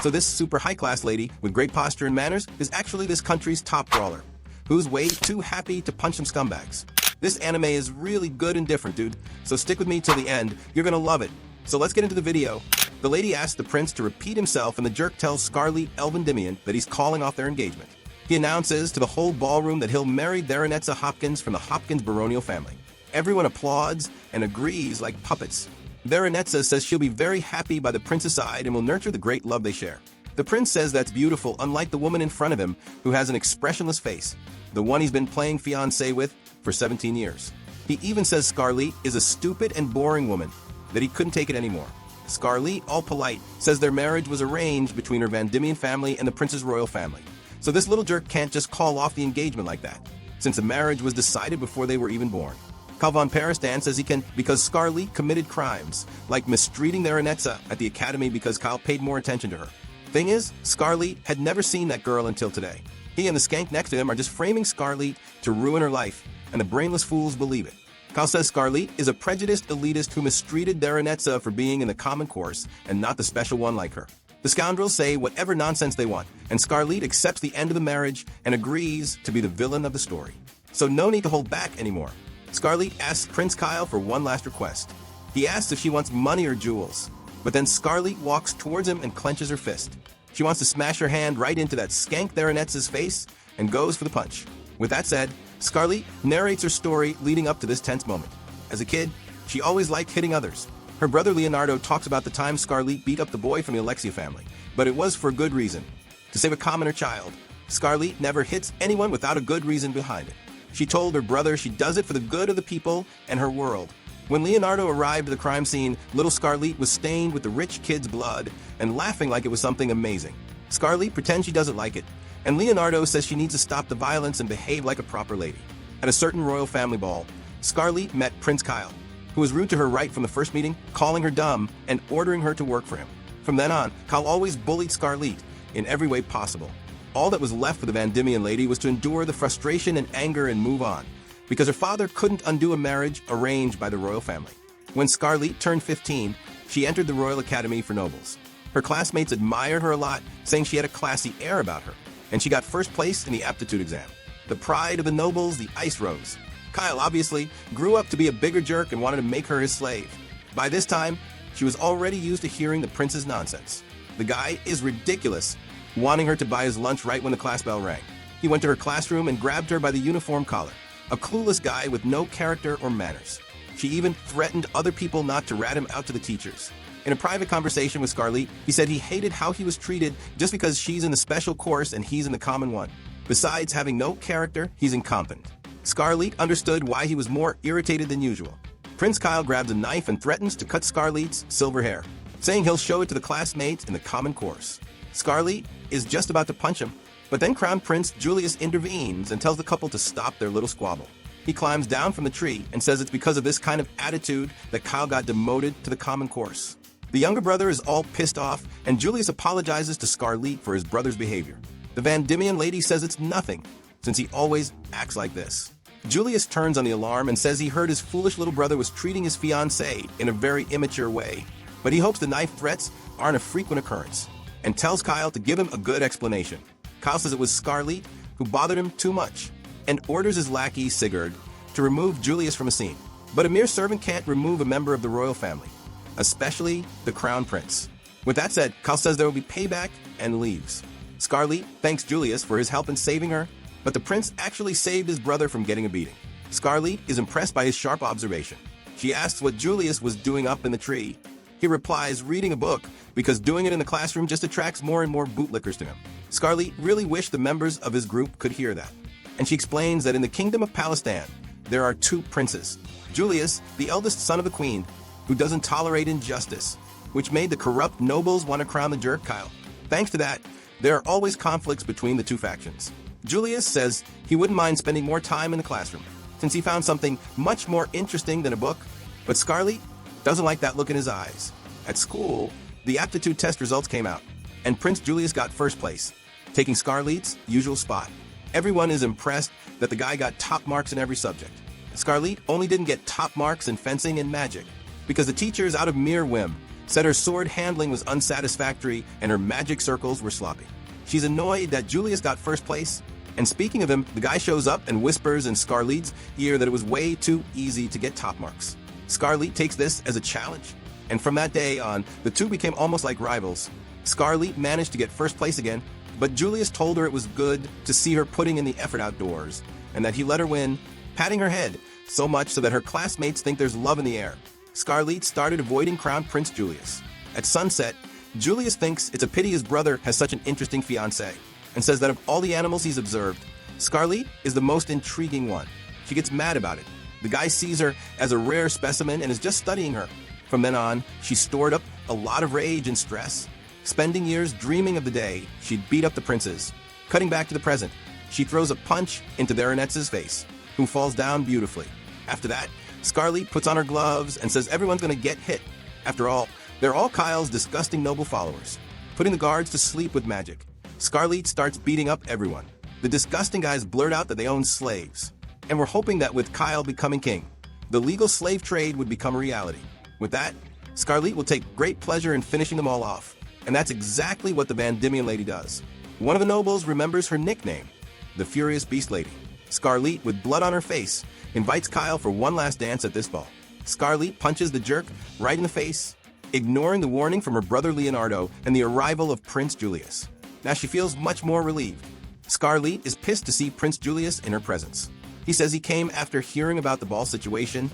So this super high-class lady with great posture and manners is actually this country's top brawler, who's way too happy to punch some scumbags. This anime is really good and different, dude, so stick with me till the end. You're gonna love it. So let's get into the video. The lady asks the prince to repeat himself, and the jerk tells Scarlet Elvendimian that he's calling off their engagement. He announces to the whole ballroom that he'll marry Theronetsa Hopkins from the Hopkins baronial family. Everyone applauds and agrees like puppets. Theronetsa says she'll be very happy by the prince's side and will nurture the great love they share. The prince says that's beautiful, unlike the woman in front of him, who has an expressionless face, the one he's been playing fiancé with for 17 years. He even says Scarlet is a stupid and boring woman, that he couldn't take it anymore. Scarlet, all polite, says their marriage was arranged between her Vandimian family and the prince's royal family. So this little jerk can't just call off the engagement like that, since the marriage was decided before they were even born. Cal von Paristan says he can because Scarlet committed crimes, like mistreating Theronetsa at the academy because Cal paid more attention to her. Thing is, Scarlet had never seen that girl until today. He and the skank next to him are just framing Scarlet to ruin her life, and the brainless fools believe it. Cal says Scarlet is a prejudiced elitist who mistreated Theronetsa for being in the common course and not the special one like her. The scoundrels say whatever nonsense they want, and Scarlet accepts the end of the marriage and agrees to be the villain of the story. So no need to hold back anymore. Scarlet asks Prince Kyle for one last request. He asks if she wants money or jewels, but then Scarlet walks towards him and clenches her fist. She wants to smash her hand right into that skank Theronetsa's face and goes for the punch. With that said, Scarlet narrates her story leading up to this tense moment. As a kid, she always liked hitting others. Her brother Leonardo talks about the time Scarlet beat up the boy from the Alexia family, but it was for good reason. To save a commoner child, Scarlet never hits anyone without a good reason behind it. She told her brother she does it for the good of the people and her world. When Leonardo arrived at the crime scene, little Scarlet was stained with the rich kid's blood and laughing like it was something amazing. Scarlet pretends she doesn't like it, and Leonardo says she needs to stop the violence and behave like a proper lady. At a certain royal family ball, Scarlet met Prince Kyle, who was rude to her right from the first meeting, calling her dumb and ordering her to work for him. From then on, Kyle always bullied Scarlet in every way possible. All that was left for the Vandimian lady was to endure the frustration and anger and move on, because her father couldn't undo a marriage arranged by the royal family. When Scarlet turned 15, she entered the Royal Academy for Nobles. Her classmates admired her a lot, saying she had a classy air about her, and she got first place in the aptitude exam. The pride of the nobles, the Ice Rose. Kyle obviously grew up to be a bigger jerk and wanted to make her his slave. By this time, she was already used to hearing the prince's nonsense. The guy is ridiculous, wanting her to buy his lunch right when the class bell rang. He went to her classroom and grabbed her by the uniform collar. A clueless guy with no character or manners. She even threatened other people not to rat him out to the teachers. In a private conversation with Scarlet, he said he hated how he was treated just because she's in the special course and he's in the common one. Besides having no character, he's incompetent. Scarlet understood why he was more irritated than usual. Prince Kyle grabs a knife and threatens to cut Scarlet's silver hair, saying he'll show it to the classmates in the common course. Scarlet is just about to punch him, but then Crown Prince Julius intervenes and tells the couple to stop their little squabble. He climbs down from the tree and says it's because of this kind of attitude that Kyle got demoted to the common course. The younger brother is all pissed off, and Julius apologizes to Scarlet for his brother's behavior. The Vandimian lady says it's nothing, since he always acts like this. Julius turns on the alarm and says he heard his foolish little brother was treating his fiancée in a very immature way, but he hopes the knife threats aren't a frequent occurrence, and tells Kyle to give him a good explanation. Kyle says it was Scarlet who bothered him too much, and orders his lackey, Sigurd, to remove Julius from a scene. But a mere servant can't remove a member of the royal family, especially the crown prince. With that said, Kyle says there will be payback and leaves. Scarlet thanks Julius for his help in saving her, but the prince actually saved his brother from getting a beating. Scarlet is impressed by his sharp observation. She asks what Julius was doing up in the tree. He replies reading a book, because doing it in the classroom just attracts more and more bootlickers to him. Scarlet really wished the members of his group could hear that. And she explains that in the kingdom of Palestine, there are two princes. Julius, the eldest son of the queen, who doesn't tolerate injustice, which made the corrupt nobles want to crown the jerk Kyle. Thanks to that, there are always conflicts between the two factions. Julius says he wouldn't mind spending more time in the classroom, since he found something much more interesting than a book, but Scarlet doesn't like that look in his eyes. At school, the aptitude test results came out, and Prince Julius got first place, taking Scarlet's usual spot. Everyone is impressed that the guy got top marks in every subject. Scarlet only didn't get top marks in fencing and magic, because the teachers, out of mere whim, said her sword handling was unsatisfactory and her magic circles were sloppy. She's annoyed that Julius got first place. And speaking of him, the guy shows up and whispers in Scarlet's ear that it was way too easy to get top marks. Scarlet takes this as a challenge, and from that day on, the two became almost like rivals. Scarlet managed to get first place again, but Julius told her it was good to see her putting in the effort outdoors, and that he let her win, patting her head, so much so that her classmates think there's love in the air. Scarlet started avoiding Crown Prince Julius. At sunset, Julius thinks it's a pity his brother has such an interesting fiancée, and says that of all the animals he's observed, Scarlet is the most intriguing one. She gets mad about it. The guy sees her as a rare specimen and is just studying her. From then on, she stored up a lot of rage and stress, spending years dreaming of the day she'd beat up the princes. Cutting back to the present, she throws a punch into Theranetz's face, who falls down beautifully. After that, Scarlet puts on her gloves and says everyone's going to get hit. After all, they're all Kyle's disgusting noble followers, putting the guards to sleep with magic. Scarlet starts beating up everyone. The disgusting guys blurt out that they own slaves, and we're hoping that with Kyle becoming king, the legal slave trade would become a reality. With that, Scarlet will take great pleasure in finishing them all off, and that's exactly what the Van Diemen lady does. One of the nobles remembers her nickname, the Furious Beast Lady. Scarlet, with blood on her face, invites Kyle for one last dance at this ball. Scarlet punches the jerk right in the face, ignoring the warning from her brother Leonardo and the arrival of Prince Julius. Now she feels much more relieved. Scarlet is pissed to see Prince Julius in her presence. He says he came after hearing about the ball situation,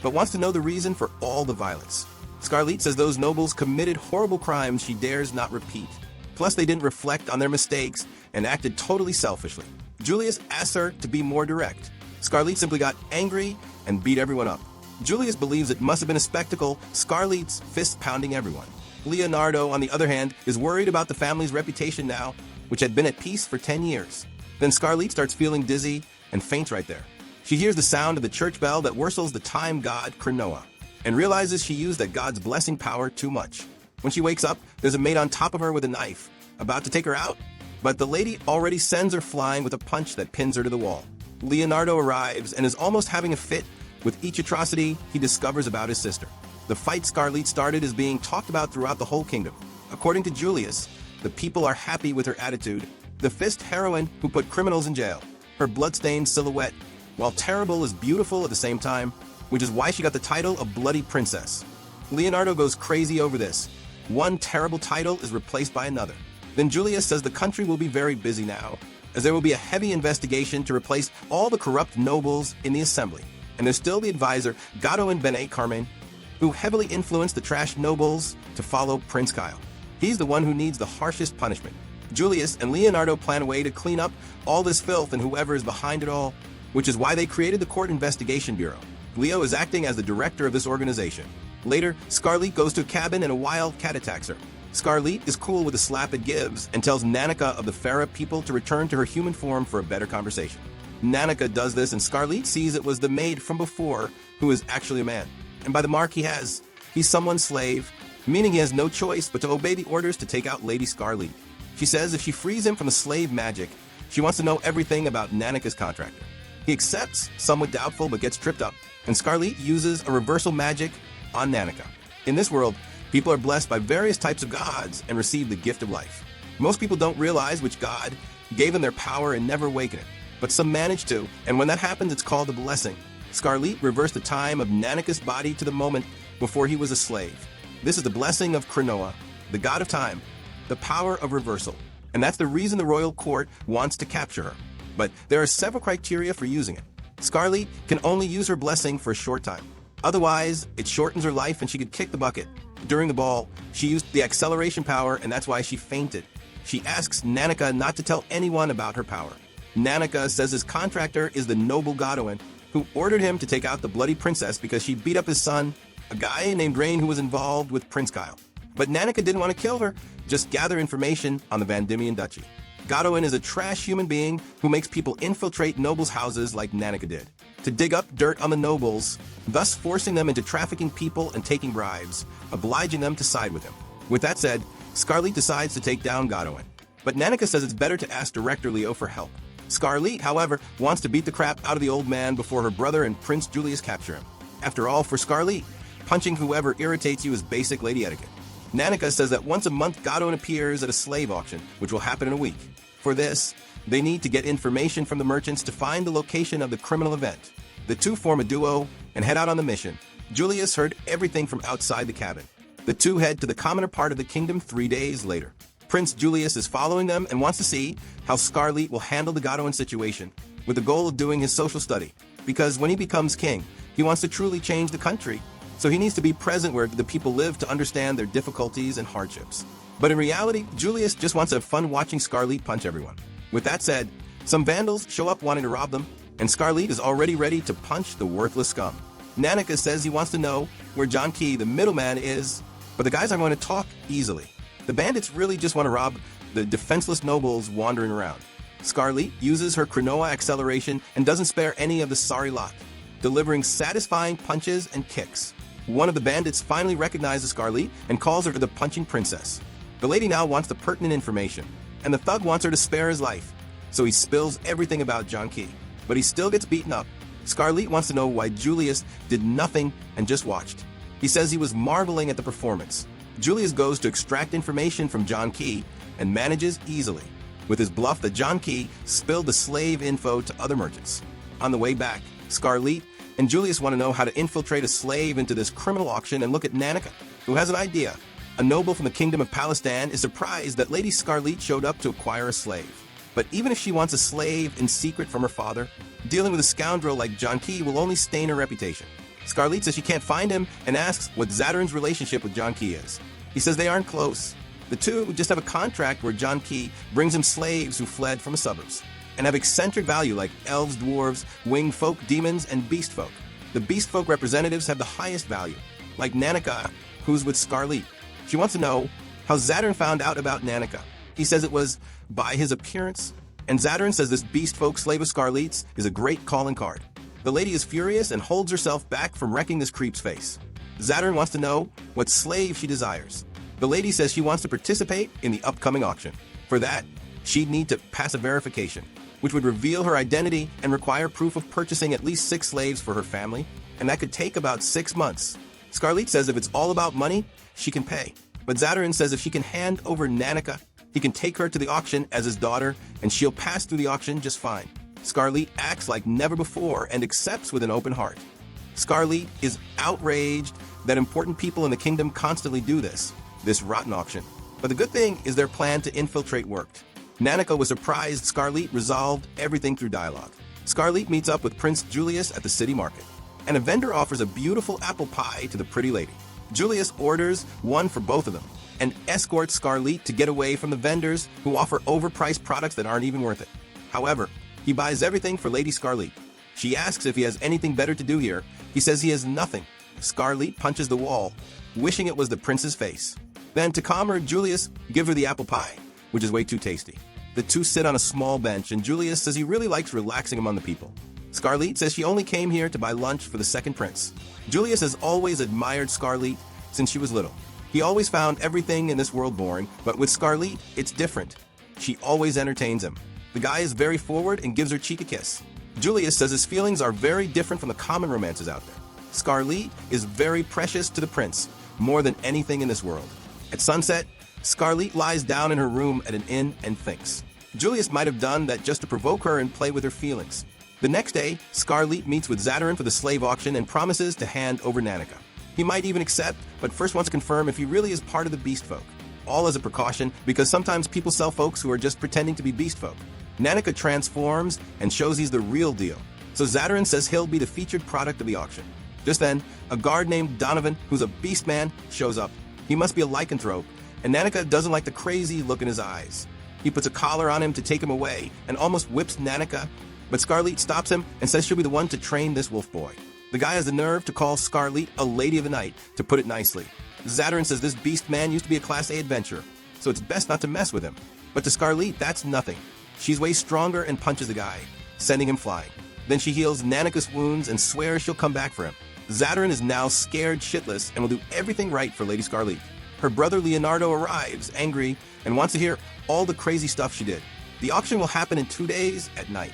but wants to know the reason for all the violence. Scarlet says those nobles committed horrible crimes she dares not repeat. Plus, they didn't reflect on their mistakes and acted totally selfishly. Julius asks her to be more direct. Scarlet simply got angry and beat everyone up. Julius believes it must have been a spectacle, Scarlet's fist pounding everyone. Leonardo, on the other hand, is worried about the family's reputation now, which had been at peace for 10 years. Then Scarlet starts feeling dizzy and faints right there. She hears the sound of the church bell that whistles the time god Cronoa, and realizes she used that god's blessing power too much. When she wakes up, there's a maid on top of her with a knife, about to take her out, but the lady already sends her flying with a punch that pins her to the wall. Leonardo arrives and is almost having a fit with each atrocity he discovers about his sister. The fight Scarlet started is being talked about throughout the whole kingdom. According to Julius, the people are happy with her attitude, the fist heroine who put criminals in jail. Her bloodstained silhouette, while terrible, is beautiful at the same time, which is why she got the title of Bloody Princess. Leonardo goes crazy over this. One terrible title is replaced by another. Then Julius says the country will be very busy now, as there will be a heavy investigation to replace all the corrupt nobles in the assembly. And there's still the advisor, Godwin Benet Carmen, who heavily influenced the trash nobles to follow Prince Kyle. He's the one who needs the harshest punishment. Julius and Leonardo plan a way to clean up all this filth and whoever is behind it all, which is why they created the Court Investigation Bureau. Leo is acting as the director of this organization. Later, Scarlet goes to a cabin and a wild cat attacks her. Scarlet is cool with the slap it gives and tells Nanika of the Farah people to return to her human form for a better conversation. Nanika does this and Scarlet sees it was the maid from before who is actually a man. And by the mark he has, he's someone's slave, meaning he has no choice but to obey the orders to take out Lady Scarlet. She says if she frees him from the slave magic, she wants to know everything about Nanika's contractor. He accepts, somewhat doubtful, but gets tripped up, and Scarlet uses a reversal magic on Nanika. In this world, people are blessed by various types of gods and receive the gift of life. Most people don't realize which god gave them their power and never awaken it, but some manage to, and when that happens, it's called a blessing. Scarlet reversed the time of Nanika's body to the moment before he was a slave. This is the blessing of Cronoa, the god of time, the power of reversal, and that's the reason the royal court wants to capture her. But there are several criteria for using it. Scarlet can only use her blessing for a short time. Otherwise, it shortens her life and she could kick the bucket. During the ball, she used the acceleration power and that's why she fainted. She asks Nanika not to tell anyone about her power. Nanika says his contractor is the noble Godwin, who ordered him to take out the bloody princess because she beat up his son, a guy named Rain who was involved with Prince Kyle. But Nanika didn't want to kill her, just gather information on the Van Diemen Duchy. Godwin is a trash human being who makes people infiltrate nobles' houses like Nanika did, to dig up dirt on the nobles, thus forcing them into trafficking people and taking bribes, obliging them to side with him. With that said, Scarlet decides to take down Godwin. But Nanika says it's better to ask Director Leo for help. Scarlet, however, wants to beat the crap out of the old man before her brother and Prince Julius capture him. After all, for Scarlet, Punching whoever irritates you is basic lady etiquette. Nanika says that once a month Godwin appears at a slave auction, which will happen in a week. For this, they need to get information from the merchants to find the location of the criminal event. The two form a duo and head out on the mission. Julius heard everything from outside the cabin. The two head to the commoner part of the kingdom 3 days later. Prince Julius is following them and wants to see how Scarlet will handle the Godwin situation, with the goal of doing his social study. Because when he becomes king, he wants to truly change the country. So he needs to be present where the people live to understand their difficulties and hardships. But in reality, Julius just wants to have fun watching Scarlet punch everyone. With that said, some vandals show up wanting to rob them, and Scarlet is already ready to punch the worthless scum. Nanika says he wants to know where John Key, the middleman, is, but the guys aren't going to talk easily. The bandits really just want to rob the defenseless nobles wandering around. Scarlet uses her Cronoa acceleration and doesn't spare any of the sorry lot, delivering satisfying punches and kicks. One of the bandits finally recognizes Scarlet and calls her the punching princess. The lady now wants the pertinent information, and the thug wants her to spare his life, so he spills everything about John Key. But he still gets beaten up. Scarlet wants to know why Julius did nothing and just watched. He says he was marveling at the performance. Julius goes to extract information from John Key and manages easily, with his bluff that John Key spilled the slave info to other merchants. On the way back, Scarlet and Julius want to know how to infiltrate a slave into this criminal auction and look at Nanika, who has an idea. A noble from the kingdom of Palestine is surprised that Lady Scarlet showed up to acquire a slave. But even if she wants a slave in secret from her father, dealing with a scoundrel like John Key will only stain her reputation. Scarlet says she can't find him and asks what Zadarin's relationship with John Key is. He says they aren't close. The two just have a contract where John Key brings him slaves who fled from the suburbs and have eccentric value like elves, dwarves, winged folk, demons, and beast folk. The beast folk representatives have the highest value, like Nanika, who's with Scarlet. She wants to know how Zadarin found out about Nanika. He says it was by his appearance, and Zadarin says this beast folk slave of Scarlet's is a great calling card. The lady is furious and holds herself back from wrecking this creep's face. Zadarin wants to know what slave she desires. The lady says she wants to participate in the upcoming auction. For that, she'd need to pass a verification, which would reveal her identity and require proof of purchasing at least 6 slaves for her family, and that could take about 6 months. Scarlet says if it's all about money, she can pay. But Zadarin says if she can hand over Nanika, he can take her to the auction as his daughter, and she'll pass through the auction just fine. Scarlet acts like never before and accepts with an open heart. Scarlet is outraged that important people in the kingdom constantly do this rotten auction. But the good thing is their plan to infiltrate worked. Nanika was surprised Scarlet resolved everything through dialogue. Scarlet meets up with Prince Julius at the city market, and a vendor offers a beautiful apple pie to the pretty lady. Julius orders one for both of them and escorts Scarlet to get away from the vendors who offer overpriced products that aren't even worth it. However, he buys everything for Lady Scarlet. She asks if he has anything better to do here. He says he has nothing. Scarlet punches the wall, wishing it was the prince's face. Then, to calm her, Julius gives her the apple pie, which is way too tasty. The two sit on a small bench, and Julius says he really likes relaxing among the people. Scarlet says she only came here to buy lunch for the second prince. Julius has always admired Scarlet since she was little. He always found everything in this world boring, but with Scarlet, it's different. She always entertains him. The guy is very forward and gives her cheek a kiss. Julius says his feelings are very different from the common romances out there. Scarlet is very precious to the prince, more than anything in this world. At sunset, Scarlet lies down in her room at an inn and thinks. Julius might have done that just to provoke her and play with her feelings. The next day, Scarlet meets with Zadarin for the slave auction and promises to hand over Nanika. He might even accept, but first wants to confirm if he really is part of the beast folk. All as a precaution, because sometimes people sell folks who are just pretending to be beast folk. Nanika transforms and shows he's the real deal. So Zadarin says he'll be the featured product of the auction. Just then, a guard named Donovan, who's a beast man, shows up. He must be a lycanthrope, and Nanika doesn't like the crazy look in his eyes. He puts a collar on him to take him away and almost whips Nanika, but Scarlet stops him and says she'll be the one to train this wolf boy. The guy has the nerve to call Scarlet a lady of the night, to put it nicely. Zadarin says this beast man used to be a Class A adventurer, so it's best not to mess with him. But to Scarlet, that's nothing. She's way stronger and punches the guy, sending him flying. Then she heals Nanika's wounds and swears she'll come back for him. Zadarin is now scared shitless and will do everything right for Lady Scarlet. Her brother Leonardo arrives, angry, and wants to hear all the crazy stuff she did. The auction will happen in 2 days at night,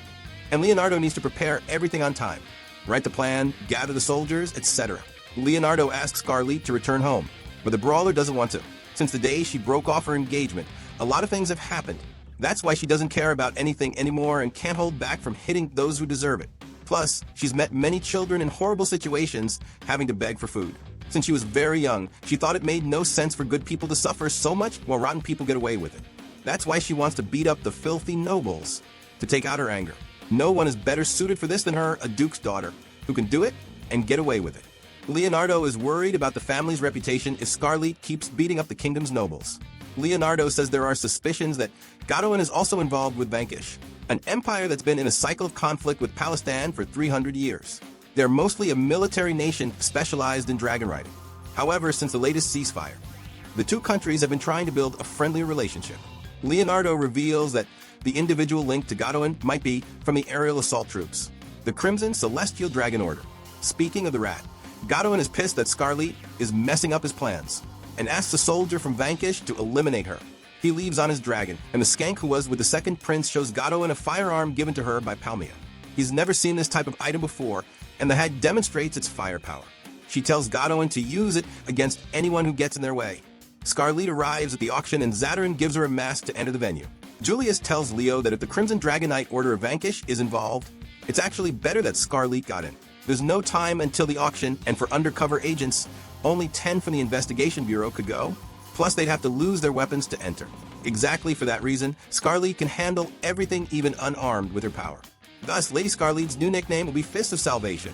and Leonardo needs to prepare everything on time. Write the plan, gather the soldiers, etc. Leonardo asks Scarlett to return home, but the brawler doesn't want to. Since the day she broke off her engagement, a lot of things have happened. That's why she doesn't care about anything anymore and can't hold back from hitting those who deserve it. Plus, she's met many children in horrible situations having to beg for food. Since she was very young, she thought it made no sense for good people to suffer so much while rotten people get away with it. That's why she wants to beat up the filthy nobles to take out her anger. No one is better suited for this than her, a duke's daughter, who can do it and get away with it. Leonardo is worried about the family's reputation if Scarlett keeps beating up the kingdom's nobles. Leonardo says there are suspicions that Godwin is also involved with Vanquish, an empire that's been in a cycle of conflict with Palestine for 300 years. They're mostly a military nation specialized in dragon riding. However, since the latest ceasefire, the two countries have been trying to build a friendly relationship. Leonardo reveals that the individual link to Godwin might be from the aerial assault troops, the Crimson Celestial Dragon Order. Speaking of the rat, Godwin is pissed that Scarlett is messing up his plans and asks a soldier from Vanquish to eliminate her. He leaves on his dragon, and the skank who was with the second prince shows Godwin a firearm given to her by Palmia. He's never seen this type of item before, and the hag demonstrates its firepower. She tells Godwin to use it against anyone who gets in their way. Scarlett arrives at the auction and Zadarin gives her a mask to enter the venue. Julius tells Leo that if the Crimson Dragonite Order of Vanquish is involved, it's actually better that Scarlett got in. There's no time until the auction, and for undercover agents, only 10 from the Investigation Bureau could go. Plus, they'd have to lose their weapons to enter. Exactly for that reason, Scarlett can handle everything even unarmed with her power. Thus, Lady Scarlett's new nickname will be Fist of Salvation.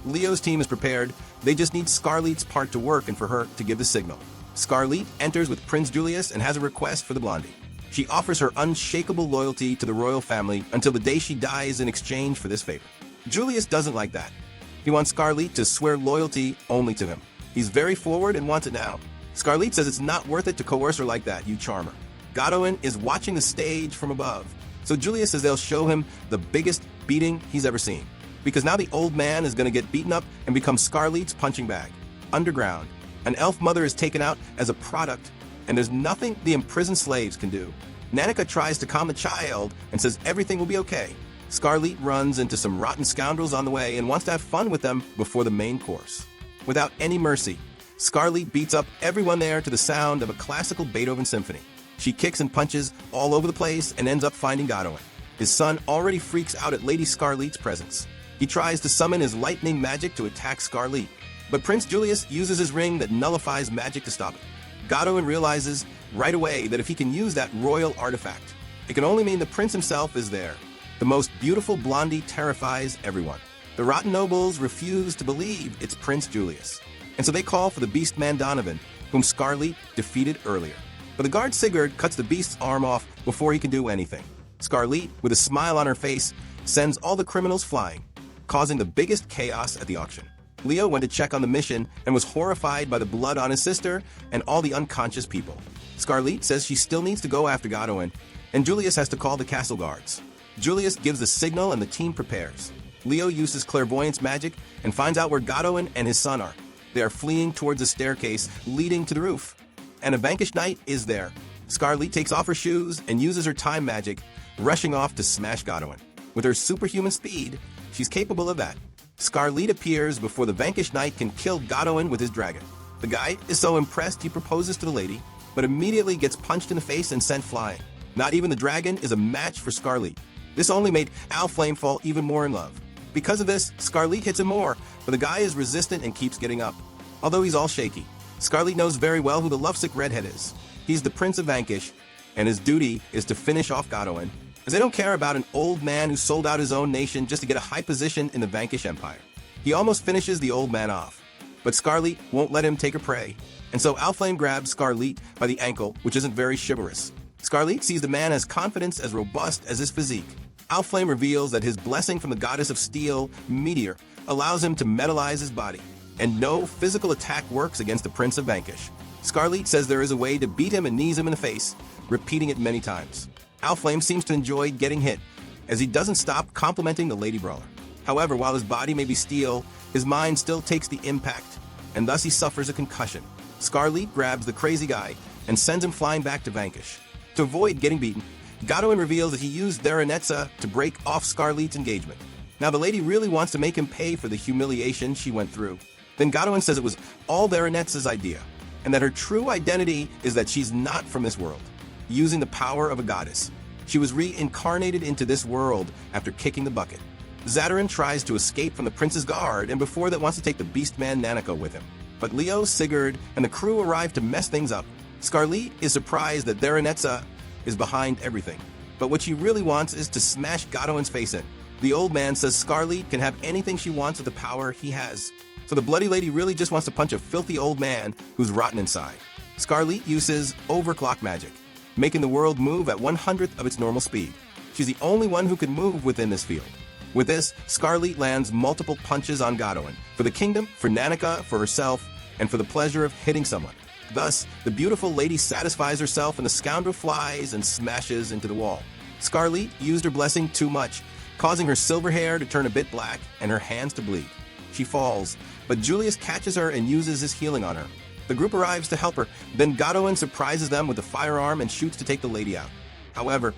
Leo's team is prepared, they just need Scarlett's part to work and for her to give the signal. Scarlett enters with Prince Julius and has a request for the blondie. She offers her unshakable loyalty to the royal family until the day she dies in exchange for this favor. Julius doesn't like that. He wants Scarlett to swear loyalty only to him. He's very forward and wants it now. Scarlett says it's not worth it to coerce her like that, you charmer. Godwin is watching the stage from above, so Julius says they'll show him the biggest beating he's ever seen. Because now the old man is going to get beaten up and become Scarlett's punching bag. Underground, an elf mother is taken out as a product, and there's nothing the imprisoned slaves can do. Nanika tries to calm the child and says everything will be okay. Scarlett runs into some rotten scoundrels on the way and wants to have fun with them before the main course. Without any mercy, Scarlett beats up everyone there to the sound of a classical Beethoven symphony. She kicks and punches all over the place and ends up finding Godwin. His son already freaks out at Lady Scarlett's presence. He tries to summon his lightning magic to attack Scarlett, but Prince Julius uses his ring that nullifies magic to stop it. Godwin realizes right away that if he can use that royal artifact, it can only mean the prince himself is there. The most beautiful blondie terrifies everyone. The rotten nobles refuse to believe it's Prince Julius, and so they call for the beast man Donovan, whom Scarlett defeated earlier. But the guard Sigurd cuts the beast's arm off before he can do anything. Scarlett, with a smile on her face, sends all the criminals flying, causing the biggest chaos at the auction. Leo went to check on the mission and was horrified by the blood on his sister and all the unconscious people. Scarlett says she still needs to go after Godwin, and Julius has to call the castle guards. Julius gives the signal and the team prepares. Leo uses clairvoyance magic and finds out where Godwin and his son are. They are fleeing towards a staircase leading to the roof, and a vanquished knight is there. Scarlett takes off her shoes and uses her time magic, rushing off to smash Godwin. With her superhuman speed, she's capable of that. Scarlett appears before the vanquished knight can kill Godwin with his dragon. The guy is so impressed he proposes to the lady, but immediately gets punched in the face and sent flying. Not even the dragon is a match for Scarlett. This only made Alflame fall even more in love. Because of this, Scarlett hits him more, but the guy is resistant and keeps getting up. Although he's all shaky, Scarlett knows very well who the lovesick redhead is. He's the Prince of Vanquish, and his duty is to finish off Godwin, as they don't care about an old man who sold out his own nation just to get a high position in the Vanquish Empire. He almost finishes the old man off, but Scarlett won't let him take her prey, and so Alflame grabs Scarlett by the ankle, which isn't very chivalrous. Scarlett sees the man as confidence as robust as his physique. Alflame reveals that his blessing from the goddess of steel, Meteor, allows him to metalize his body, and no physical attack works against the Prince of Vanquish. Scarlett says there is a way to beat him and knees him in the face, repeating it many times. Alflame seems to enjoy getting hit, as he doesn't stop complimenting the Lady Brawler. However, while his body may be steel, his mind still takes the impact, and thus he suffers a concussion. Scarlett grabs the crazy guy and sends him flying back to Vanquish. To avoid getting beaten, Godwin reveals that he used Theronetza to break off Scarlett's engagement. Now the lady really wants to make him pay for the humiliation she went through. Then Godwin says it was all Veronezza's idea, and that her true identity is that she's not from this world. Using the power of a goddess, she was reincarnated into this world after kicking the bucket. Zadarin tries to escape from the prince's guard, and before that wants to take the beast man Nanako with him. But Leo, Sigurd, and the crew arrive to mess things up. Scarlet is surprised that Veronezza is behind everything, but what she really wants is to smash Godwin's face in. The old man says Scarlet can have anything she wants with the power he has. So the bloody lady really just wants to punch a filthy old man who's rotten inside. Scarlet uses overclock magic, making the world move at 1/100th of its normal speed. She's the only one who can move within this field. With this, Scarlet lands multiple punches on Godwin, for the kingdom, for Nanaka, for herself, and for the pleasure of hitting someone. Thus, the beautiful lady satisfies herself and the scoundrel flies and smashes into the wall. Scarlet used her blessing too much, causing her silver hair to turn a bit black and her hands to bleed. She falls, but Julius catches her and uses his healing on her. The group arrives to help her, then Godwin surprises them with a firearm and shoots to take the lady out. However,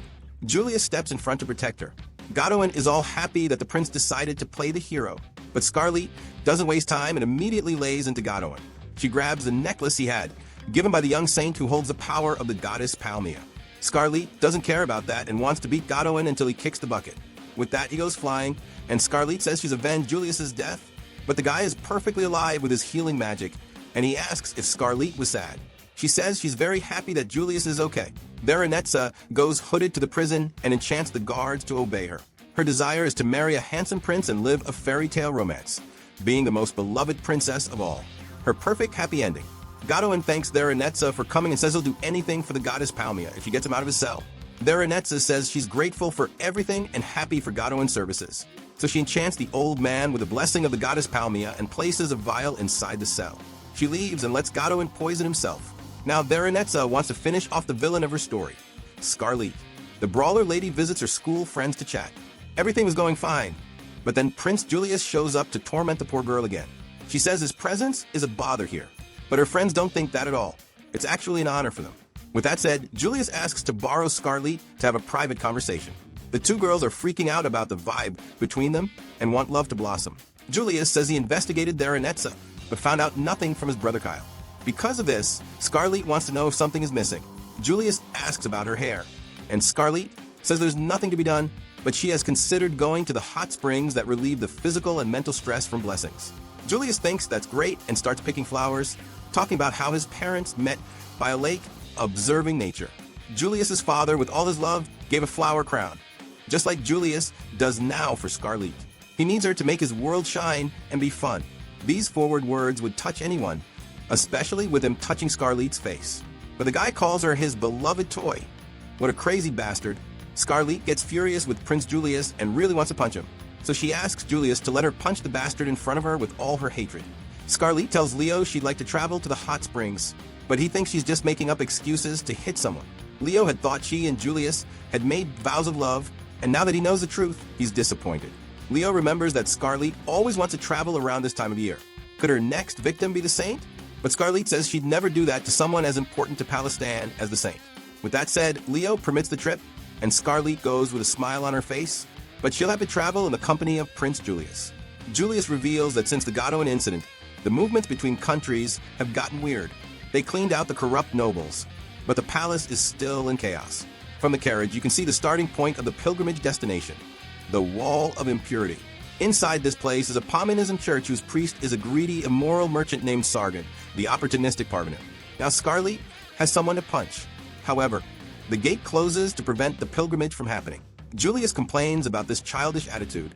Julius steps in front to protect her. Godwin is all happy that the prince decided to play the hero, but Scarlet doesn't waste time and immediately lays into Godwin. She grabs the necklace he had, given by the young saint who holds the power of the goddess Palmia. Scarlet doesn't care about that and wants to beat Godwin until he kicks the bucket. With that, he goes flying, and Scarlet says she's avenged Julius's death, but the guy is perfectly alive with his healing magic, and he asks if Scarlet was sad. She says she's very happy that Julius is okay. Veronezza goes hooded to the prison and enchants the guards to obey her. Her desire is to marry a handsome prince and live a fairy tale romance, being the most beloved princess of all. Her perfect happy ending. Godwin thanks Veronezza for coming and says he'll do anything for the goddess Palmia if she gets him out of his cell. Veronezza says she's grateful for everything and happy for Godwin's services. So she enchants the old man with the blessing of the goddess Palmia and places a vial inside the cell. She leaves and lets Godwin poison himself. Now Veronezza wants to finish off the villain of her story, Scarlet. The brawler lady visits her school friends to chat. Everything was going fine, but then Prince Julius shows up to torment the poor girl again. She says his presence is a bother here, but her friends don't think that at all. It's actually an honor for them. With that said, Julius asks to borrow Scarlet to have a private conversation. The two girls are freaking out about the vibe between them and want love to blossom. Julius says he investigated Veronezza, but found out nothing from his brother Kyle. Because of this, Scarlet wants to know if something is missing. Julius asks about her hair, and Scarlet says there's nothing to be done, but she has considered going to the hot springs that relieve the physical and mental stress from blessings. Julius thinks that's great and starts picking flowers, talking about how his parents met by a lake, observing nature. Julius's father, with all his love, gave a flower crown, just like Julius does now for Scarlet. He needs her to make his world shine and be fun. These forward words would touch anyone, especially with him touching Scarlet's face. But the guy calls her his beloved toy. What a crazy bastard. Scarlet gets furious with Prince Julius and really wants to punch him. So she asks Julius to let her punch the bastard in front of her with all her hatred. Scarlet tells Leo she'd like to travel to the hot springs, but he thinks she's just making up excuses to hit someone. Leo had thought she and Julius had made vows of love, and now that he knows the truth, he's disappointed. Leo remembers that Scarlet always wants to travel around this time of year. Could her next victim be the saint? But Scarlet says she'd never do that to someone as important to Palestine as the saint. With that said, Leo permits the trip, and Scarlet goes with a smile on her face, but she'll have to travel in the company of Prince Julius. Julius reveals that since the Godwin incident, the movements between countries have gotten weird. They cleaned out the corrupt nobles, but the palace is still in chaos. From the carriage, you can see the starting point of the pilgrimage destination, the Wall of Impurity. Inside this place is a Pominism church whose priest is a greedy, immoral merchant named Sargon, the opportunistic parvenu. Now Scarlet has someone to punch. However, the gate closes to prevent the pilgrimage from happening. Julius complains about this childish attitude,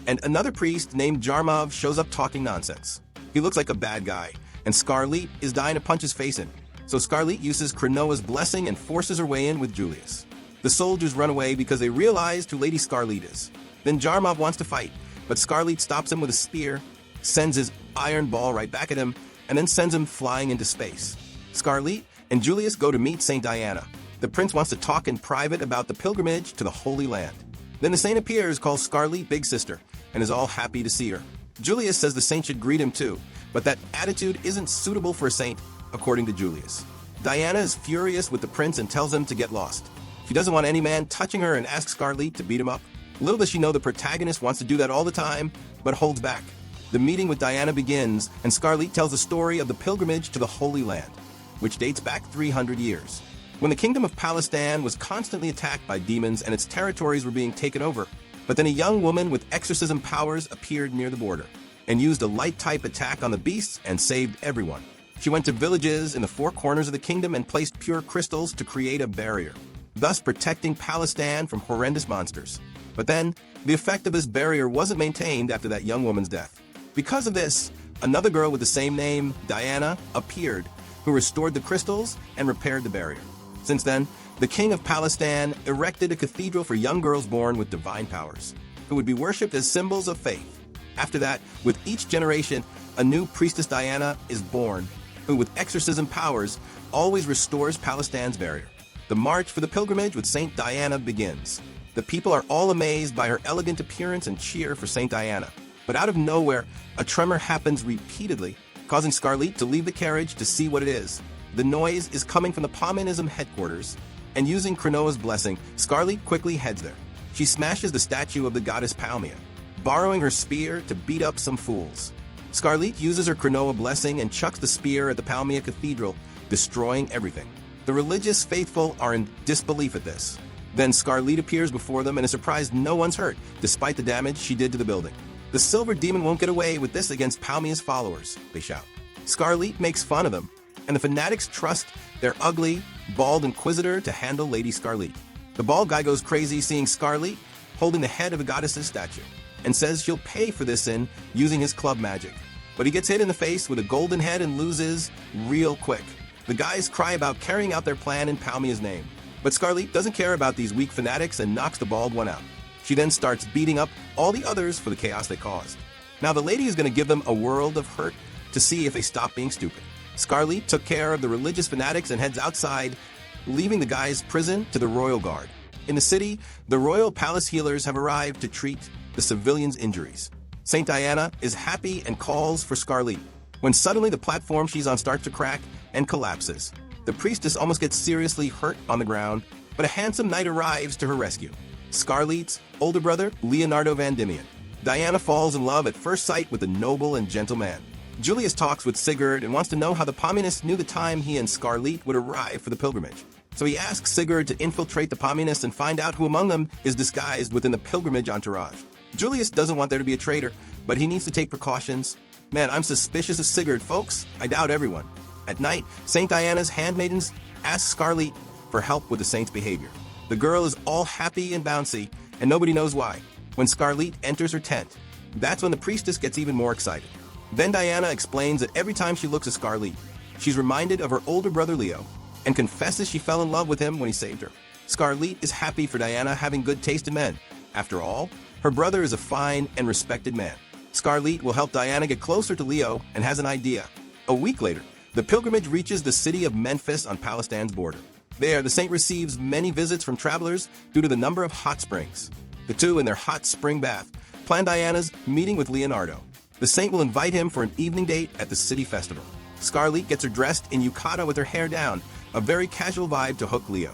and another priest named Jarmov shows up talking nonsense. He looks like a bad guy, and Scarlet is dying to punch his face in. So Scarlet uses Krenoa's blessing and forces her way in with Julius. The soldiers run away because they realize who Lady Scarlet is. Then Jarmov wants to fight, but Scarlet stops him with a spear, sends his iron ball right back at him, and then sends him flying into space. Scarlet and Julius go to meet Saint Diana. The prince wants to talk in private about the pilgrimage to the Holy Land. Then the saint appears, calls Scarlet Big Sister, and is all happy to see her. Julius says the saint should greet him too, but that attitude isn't suitable for a saint, according to Julius. Diana is furious with the prince and tells him to get lost. She doesn't want any man touching her and asks Scarlet to beat him up. Little does she know the protagonist wants to do that all the time, but holds back. The meeting with Diana begins, and Scarlett tells the story of the pilgrimage to the Holy Land, which dates back 300 years. When the kingdom of Palestine was constantly attacked by demons and its territories were being taken over, but then a young woman with exorcism powers appeared near the border and used a light-type attack on the beasts and saved everyone. She went to villages in the four corners of the kingdom and placed pure crystals to create a barrier, thus protecting Palestine from horrendous monsters. But then, the effect of this barrier wasn't maintained after that young woman's death. Because of this, another girl with the same name, Diana, appeared, who restored the crystals and repaired the barrier. Since then, the king of Palestine erected a cathedral for young girls born with divine powers, who would be worshipped as symbols of faith. After that, with each generation, a new priestess Diana is born, who with exorcism powers always restores Palestine's barrier. The march for the pilgrimage with Saint Diana begins. The people are all amazed by her elegant appearance and cheer for Saint Diana. But out of nowhere, a tremor happens repeatedly, causing Scarlett to leave the carriage to see what it is. The noise is coming from the Pauminism headquarters, and using Cronoa's blessing, Scarlett quickly heads there. She smashes the statue of the goddess Palmia, borrowing her spear to beat up some fools. Scarlett uses her Cronoa blessing and chucks the spear at the Palmia Cathedral, destroying everything. The religious faithful are in disbelief at this. Then Scarlett appears before them and is surprised no one's hurt, despite the damage she did to the building. The silver demon won't get away with this against Palmia's followers, they shout. Scarlett makes fun of them, and the fanatics trust their ugly, bald inquisitor to handle Lady Scarlett. The bald guy goes crazy seeing Scarlett holding the head of the goddess's statue, and says she'll pay for this sin using his club magic. But he gets hit in the face with a golden head and loses real quick. The guys cry about carrying out their plan in Palmia's name. But Scarlett doesn't care about these weak fanatics and knocks the bald one out. She then starts beating up all the others for the chaos they caused. Now the lady is going to give them a world of hurt to see if they stop being stupid. Scarlett took care of the religious fanatics and heads outside, leaving the guys' prison to the royal guard. In the city, the royal palace healers have arrived to treat the civilians' injuries. Saint Diana is happy and calls for Scarlett, when suddenly the platform she's on starts to crack and collapses. The priestess almost gets seriously hurt on the ground, but a handsome knight arrives to her rescue. Scarlett's older brother, Leonardo Van Diemen. Diana falls in love at first sight with a noble and gentle man. Julius talks with Sigurd and wants to know how the Pauminists knew the time he and Scarlett would arrive for the pilgrimage. So he asks Sigurd to infiltrate the Pauminists and find out who among them is disguised within the pilgrimage entourage. Julius doesn't want there to be a traitor, but he needs to take precautions. Man, I'm suspicious of Sigurd, folks. I doubt everyone. At night, Saint Diana's handmaidens ask Scarlett for help with the saint's behavior. The girl is all happy and bouncy, and nobody knows why. When Scarlett enters her tent, that's when the priestess gets even more excited. Then Diana explains that every time she looks at Scarlett, she's reminded of her older brother Leo, and confesses she fell in love with him when he saved her. Scarlett is happy for Diana having good taste in men. After all, her brother is a fine and respected man. Scarlett will help Diana get closer to Leo and has an idea. A week later, the pilgrimage reaches the city of Memphis on Palestine's border. There, the saint receives many visits from travelers due to the number of hot springs. The two, in their hot spring bath, plan Diana's meeting with Leonardo. The saint will invite him for an evening date at the city festival. Scarlett gets her dressed in yukata with her hair down, a very casual vibe to hook Leo.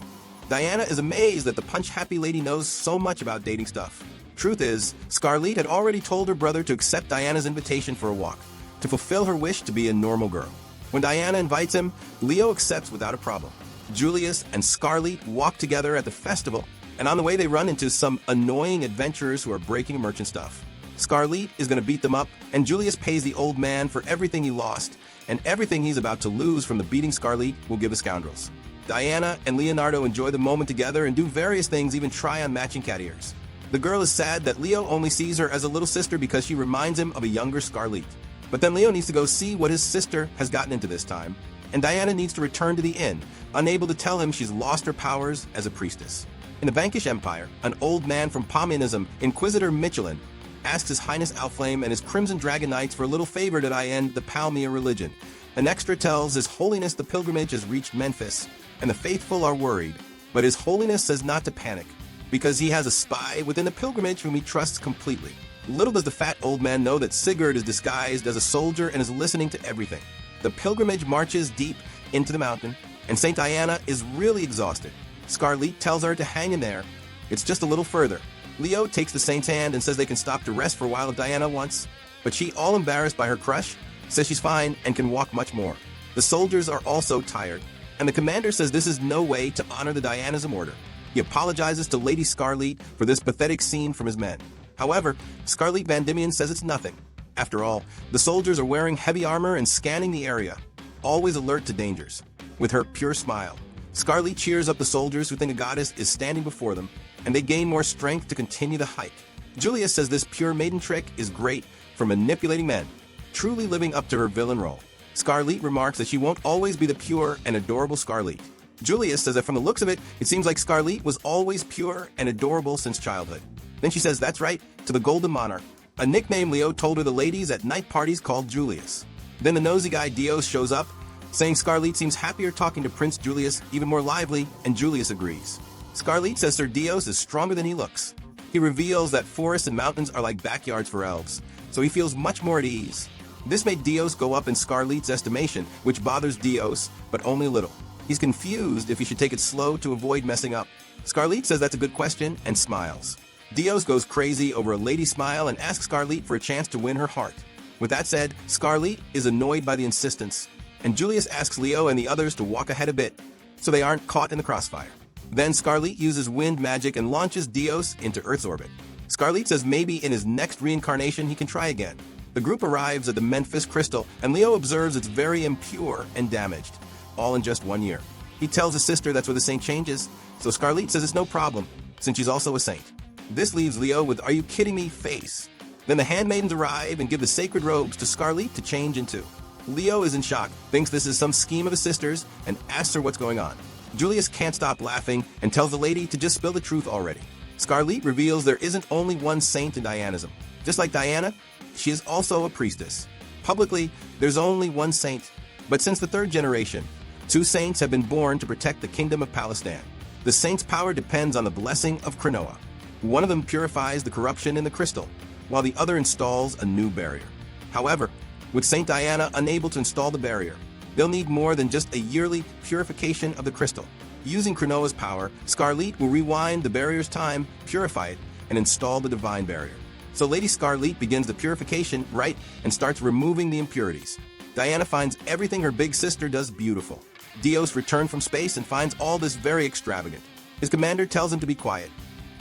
Diana is amazed that the punch-happy lady knows so much about dating stuff. Truth is, Scarlett had already told her brother to accept Diana's invitation for a walk, to fulfill her wish to be a normal girl. When Diana invites him, Leo accepts without a problem. Julius and Scarlett walk together at the festival, and on the way they run into some annoying adventurers who are breaking merchant stuff. Scarlett is going to beat them up, and Julius pays the old man for everything he lost, and everything he's about to lose from the beating Scarlett will give the scoundrels. Diana and Leonardo enjoy the moment together and do various things, even try on matching cat ears. The girl is sad that Leo only sees her as a little sister because she reminds him of a younger Scarlett. But then Leo needs to go see what his sister has gotten into this time, and Diana needs to return to the inn, unable to tell him she's lost her powers as a priestess. In the Vanquish Empire, an old man from Pauminism, Inquisitor Michelin, asks His Highness Alflame and his Crimson Dragon Knights for a little favor that I end the Palmia religion. An extra tells His Holiness the pilgrimage has reached Memphis, and the faithful are worried, but His Holiness says not to panic, because he has a spy within the pilgrimage whom he trusts completely. Little does the fat old man know that Sigurd is disguised as a soldier and is listening to everything. The pilgrimage marches deep into the mountain, and Saint Diana is really exhausted. Scarlett tells her to hang in there. It's just a little further. Leo takes the saint's hand and says they can stop to rest for a while if Diana wants. but she, all embarrassed by her crush, says she's fine and can walk much more. The soldiers are also tired, and the commander says this is no way to honor the Dianism order. He apologizes to Lady Scarlet for this pathetic scene from his men. However, Scarlet Van Diemen says it's nothing. After all, the soldiers are wearing heavy armor and scanning the area, always alert to dangers. With her pure smile, Scarlet cheers up the soldiers who think a goddess is standing before them, and they gain more strength to continue the hike. Julius says this pure maiden trick is great for manipulating men, truly living up to her villain role. Scarlet remarks that she won't always be the pure and adorable Scarlet. Julius says that from the looks of it, it seems like Scarlet was always pure and adorable since childhood. Then she says that's right to the Golden Monarch, a nickname Leo told her the ladies at night parties called Julius. Then the nosy guy Dios shows up, saying Scarlet seems happier talking to Prince Julius, even more lively, and Julius agrees. Scarlet says Sir Dios is stronger than he looks. He reveals that forests and mountains are like backyards for elves, so he feels much more at ease. This made Dios go up in Scarlet's estimation, which bothers Dios, but only a little. He's confused if he should take it slow to avoid messing up. Scarlet says that's a good question and smiles. Dios goes crazy over a lady's smile and asks Scarlet for a chance to win her heart. With that said, Scarlet is annoyed by the insistence, and Julius asks Leo and the others to walk ahead a bit so they aren't caught in the crossfire. Then Scarlet uses wind magic and launches Dios into Earth's orbit. Scarlet says maybe in his next reincarnation he can try again. The group arrives at the Memphis Crystal, and Leo observes it's very impure and damaged, all in just 1 year. He tells his sister that's where the saint changes, so Scarlet says it's no problem, since she's also a saint. This leaves Leo with "are you kidding me" face. Then the handmaidens arrive and give the sacred robes to Scarlet to change into. Leo is in shock, thinks this is some scheme of his sister's, and asks her what's going on. Julius can't stop laughing and tells the lady to just spill the truth already. Scarlet reveals there isn't only one saint in Dianism. Just like Diana, she is also a priestess. Publicly, there's only one saint, but since the third generation, 2 saints have been born to protect the kingdom of Palestine. The saint's power depends on the blessing of Cronoa. One of them purifies the corruption in the crystal, while the other installs a new barrier. However, with Saint Diana unable to install the barrier, they'll need more than just a yearly purification of the crystal. Using Cronoa's power, Scarlet will rewind the barrier's time, purify it, and install the divine barrier. So Lady Scarlet begins the purification rite and starts removing the impurities. Diana finds everything her big sister does beautiful. Dios returns from space and finds all this very extravagant. His commander tells him to be quiet,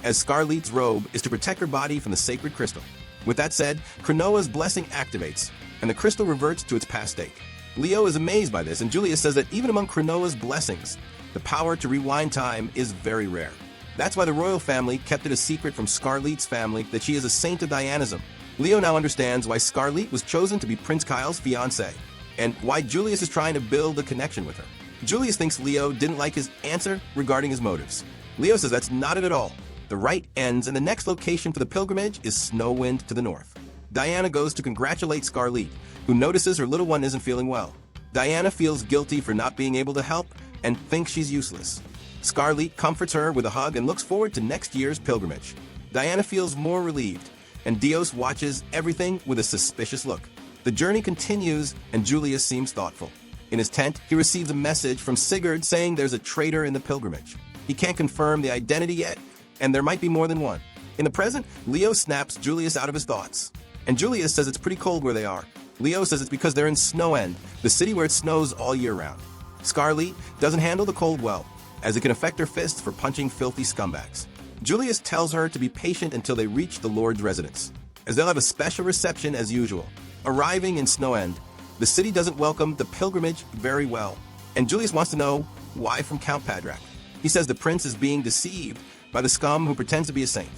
as Scarlet's robe is to protect her body from the sacred crystal. With that said, Cronoa's blessing activates, and the crystal reverts to its past state. Leo is amazed by this, and Julius says that even among Cronoa's blessings, the power to rewind time is very rare. That's why the royal family kept it a secret from Scarlet's family that she is a saint of Dianism. Leo now understands why Scarlet was chosen to be Prince Kyle's fiancée, and why Julius is trying to build a connection with her. Julius thinks Leo didn't like his answer regarding his motives. Leo says that's not it at all. The rite ends, and the next location for the pilgrimage is Snowwind to the north. Diana goes to congratulate Scarlet, who notices her little one isn't feeling well. Diana feels guilty for not being able to help and thinks she's useless. Scarlet comforts her with a hug and looks forward to next year's pilgrimage. Diana feels more relieved, and Dios watches everything with a suspicious look. The journey continues, and Julius seems thoughtful. In his tent, he receives a message from Sigurd saying there's a traitor in the pilgrimage. He can't confirm the identity yet, and there might be more than one. In the present, Leo snaps Julius out of his thoughts, and Julius says it's pretty cold where they are. Leo says it's because they're in Snowend, the city where it snows all year round. Scarlet doesn't handle the cold well, as it can affect her fists for punching filthy scumbags. Julius tells her to be patient until they reach the Lord's residence, as they'll have a special reception as usual. Arriving in Snowend, the city doesn't welcome the pilgrimage very well, and Julius wants to know why from Count Padrak. He says the prince is being deceived by the scum who pretends to be a saint.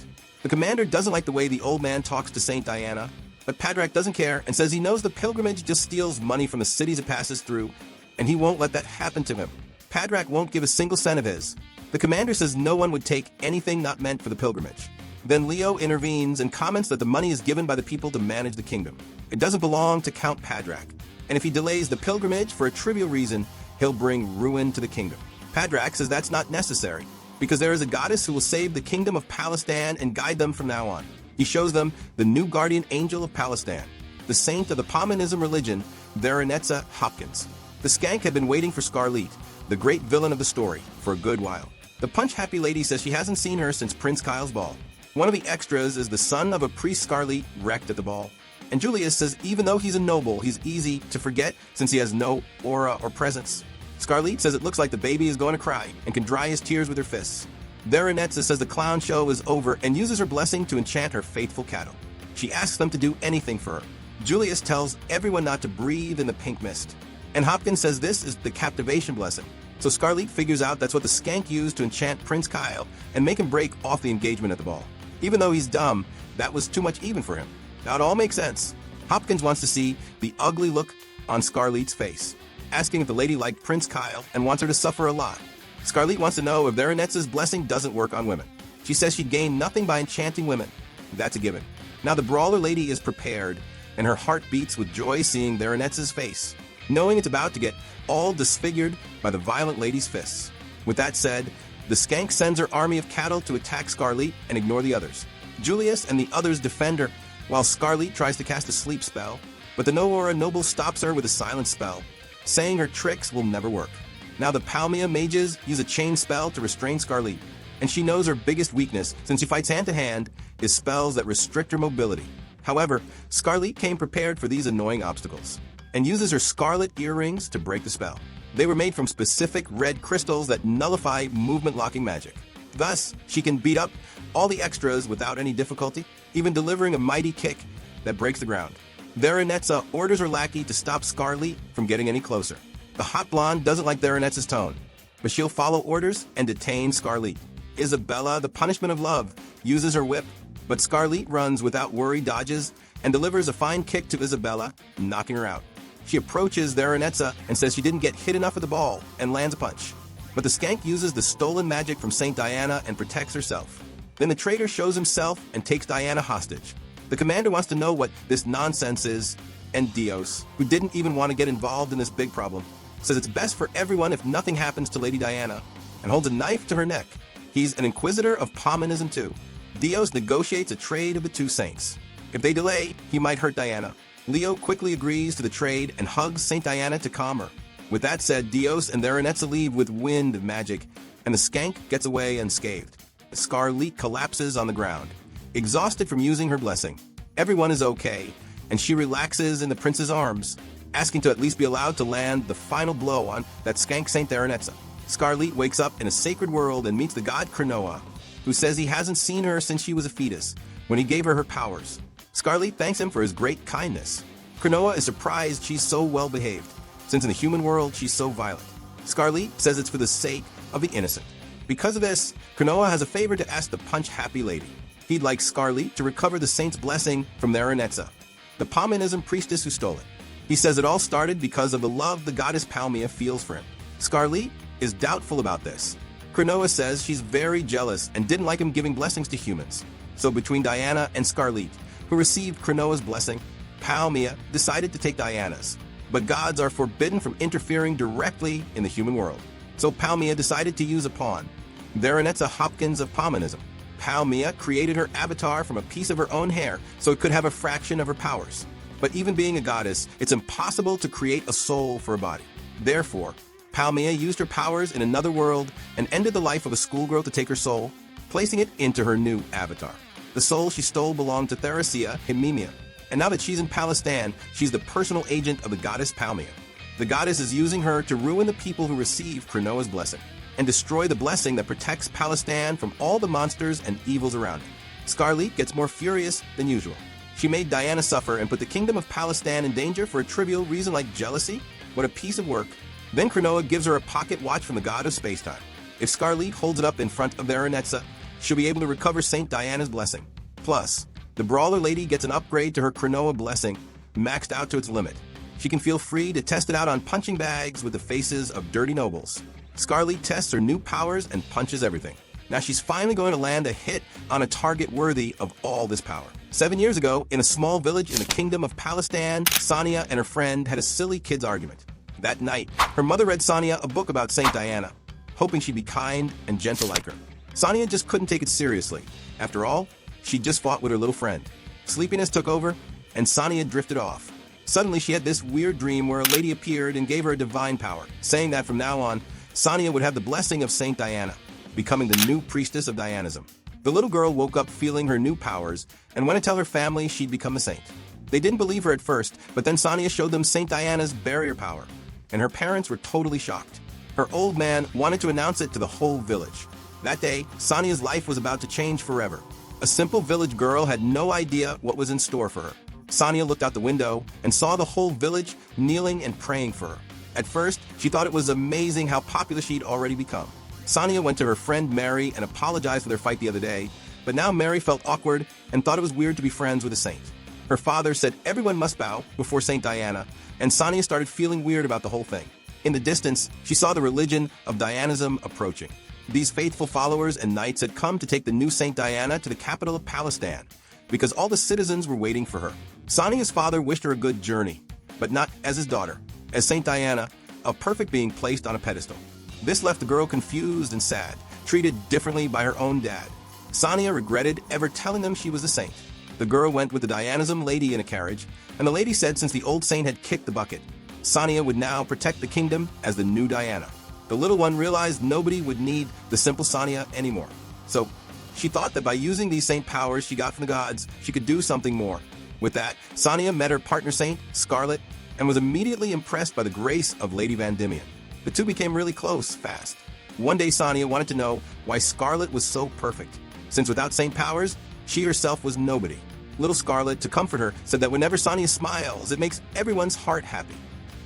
The commander doesn't like the way the old man talks to Saint Diana, but Padrak doesn't care and says he knows the pilgrimage just steals money from the cities it passes through, and he won't let that happen to him. Padrak won't give a single cent of his. The commander says no one would take anything not meant for the pilgrimage. Then Leo intervenes and comments that the money is given by the people to manage the kingdom. It doesn't belong to Count Padrak, and if he delays the pilgrimage for a trivial reason, he'll bring ruin to the kingdom. Padrak says that's not necessary, because there is a goddess who will save the kingdom of Palestine and guide them from now on. He shows them the new guardian angel of Palestine, the saint of the Paumanism religion, Veronetza Hopkins. The skank had been waiting for Scarlet, the great villain of the story, for a good while. The punch-happy lady says she hasn't seen her since Prince Kyle's ball. One of the extras is the son of a priest Scarlet wrecked at the ball. And Julius says even though he's a noble, he's easy to forget since he has no aura or presence. Scarlett says it looks like the baby is going to cry and can dry his tears with her fists. Veronezza says the clown show is over and uses her blessing to enchant her faithful cattle. She asks them to do anything for her. Julius tells everyone not to breathe in the pink mist. And Hopkins says this is the captivation blessing. So Scarlett figures out that's what the skank used to enchant Prince Kyle and make him break off the engagement at the ball. Even though he's dumb, that was too much even for him. Now it all makes sense. Hopkins wants to see the ugly look on Scarlett's face, asking if the lady liked Prince Kyle and wants her to suffer a lot. Scarlett wants to know if Veronezza's blessing doesn't work on women. She says she'd gain nothing by enchanting women. That's a given. Now the brawler lady is prepared, and her heart beats with joy seeing Veronezza's face, knowing it's about to get all disfigured by the violent lady's fists. With that said, the skank sends her army of cattle to attack Scarlett and ignore the others. Julius and the others defend her, while Scarlett tries to cast a sleep spell, but the No-Aura noble stops her with a silent spell, saying her tricks will never work. Now the Palmia mages use a chain spell to restrain Scarlett, and she knows her biggest weakness, since she fights hand-to-hand, is spells that restrict her mobility. However, Scarlett came prepared for these annoying obstacles, and uses her scarlet earrings to break the spell. They were made from specific red crystals that nullify movement-locking magic. Thus, she can beat up all the extras without any difficulty, even delivering a mighty kick that breaks the ground. Veronezza orders her lackey to stop Scarlett from getting any closer. The hot blonde doesn't like Veronezza's tone, but she'll follow orders and detain Scarlett. Isabella, the punishment of love, uses her whip, but Scarlett runs without worry, dodges, and delivers a fine kick to Isabella, knocking her out. She approaches Veronezza and says she didn't get hit enough of the ball and lands a punch. But the skank uses the stolen magic from Saint Diana and protects herself. Then the traitor shows himself and takes Diana hostage. The commander wants to know what this nonsense is, and Dios, who didn't even want to get involved in this big problem, says it's best for everyone if nothing happens to Lady Diana, and holds a knife to her neck. He's an inquisitor of Palmanism too. Dios negotiates a trade of the two saints. If they delay, he might hurt Diana. Leo quickly agrees to the trade and hugs Saint Diana to calm her. With that said, Dios and Veronezza leave with wind magic, and the skank gets away unscathed. Scarlett collapses on the ground, exhausted from using her blessing. Everyone is okay, and she relaxes in the prince's arms, asking to at least be allowed to land the final blow on that skank Saint Veronezza. Scarlett wakes up in a sacred world and meets the god Cronoa, who says he hasn't seen her since she was a fetus, when he gave her her powers. Scarlett thanks him for his great kindness. Cronoa is surprised she's so well behaved, since in the human world she's so violent. Scarlett says it's for the sake of the innocent. Because of this, Cronoa has a favor to ask the punch-happy lady. He'd like Scarlett to recover the saint's blessing from Veronezza, the Palmanism priestess who stole it. He says it all started because of the love the goddess Palmia feels for him. Scarlett is doubtful about this. Cronoa says she's very jealous and didn't like him giving blessings to humans. So between Diana and Scarlett, who received Cronoa's blessing, Palmia decided to take Diana's. But gods are forbidden from interfering directly in the human world. So Palmia decided to use a pawn, Veronezza Hopkins of Palmanism. Palmia created her avatar from a piece of her own hair so it could have a fraction of her powers. But even being a goddess, it's impossible to create a soul for a body. Therefore, Palmia used her powers in another world and ended the life of a schoolgirl to take her soul, placing it into her new avatar. The soul she stole belonged to Theracia Himemia, and now that she's in Palestan, she's the personal agent of the goddess Palmia. The goddess is using her to ruin the people who receive Cronoa's blessing, and destroy the blessing that protects Palestan from all the monsters and evils around it. Scarlett gets more furious than usual. She made Diana suffer and put the kingdom of Palestan in danger for a trivial reason like jealousy? What a piece of work. Then Cronoa gives her a pocket watch from the god of spacetime. If Scarlett holds it up in front of Veronezza, she'll be able to recover Saint Diana's blessing. Plus, the brawler lady gets an upgrade to her Cronoa blessing, maxed out to its limit. She can feel free to test it out on punching bags with the faces of dirty nobles. Scarlett tests her new powers and punches everything. Now she's finally going to land a hit on a target worthy of all this power. 7 years ago, in a small village in the kingdom of Palestan, Sonia and her friend had a silly kids argument. That night, her mother read Sonia a book about Saint Diana, hoping she'd be kind and gentle like her. Sonia just couldn't take it seriously. After all, she'd just fought with her little friend. Sleepiness took over, and Sonia drifted off. Suddenly, she had this weird dream where a lady appeared and gave her a divine power, saying that from now on, Sonia would have the blessing of Saint Diana, becoming the new priestess of Dianism. The little girl woke up feeling her new powers and went to tell her family she'd become a saint. They didn't believe her at first, but then Sonia showed them Saint Diana's barrier power, and her parents were totally shocked. Her old man wanted to announce it to the whole village. That day, Sonia's life was about to change forever. A simple village girl had no idea what was in store for her. Sonia looked out the window and saw the whole village kneeling and praying for her. At first, she thought it was amazing how popular she'd already become. Sonia went to her friend Mary and apologized for their fight the other day, but now Mary felt awkward and thought it was weird to be friends with a saint. Her father said everyone must bow before Saint Diana, and Sonia started feeling weird about the whole thing. In the distance, she saw the religion of Dianism approaching. These faithful followers and knights had come to take the new Saint Diana to the capital of Palestine, because all the citizens were waiting for her. Sonia's father wished her a good journey, but not as his daughter, as Saint Diana, a perfect being placed on a pedestal. This left the girl confused and sad, treated differently by her own dad. Sonia regretted ever telling them she was a saint. The girl went with the Dianism lady in a carriage, and the lady said since the old saint had kicked the bucket, Sonia would now protect the kingdom as the new Diana. The little one realized nobody would need the simple Sonia anymore. So she thought that by using these saint powers she got from the gods, she could do something more. With that, Sonia met her partner saint, Scarlet, and was immediately impressed by the grace of Lady Van Diemen. The two became really close fast. One day Sonia wanted to know why Scarlet was so perfect, since without saint powers, she herself was nobody. Little Scarlet, to comfort her, said that whenever Sonia smiles, it makes everyone's heart happy.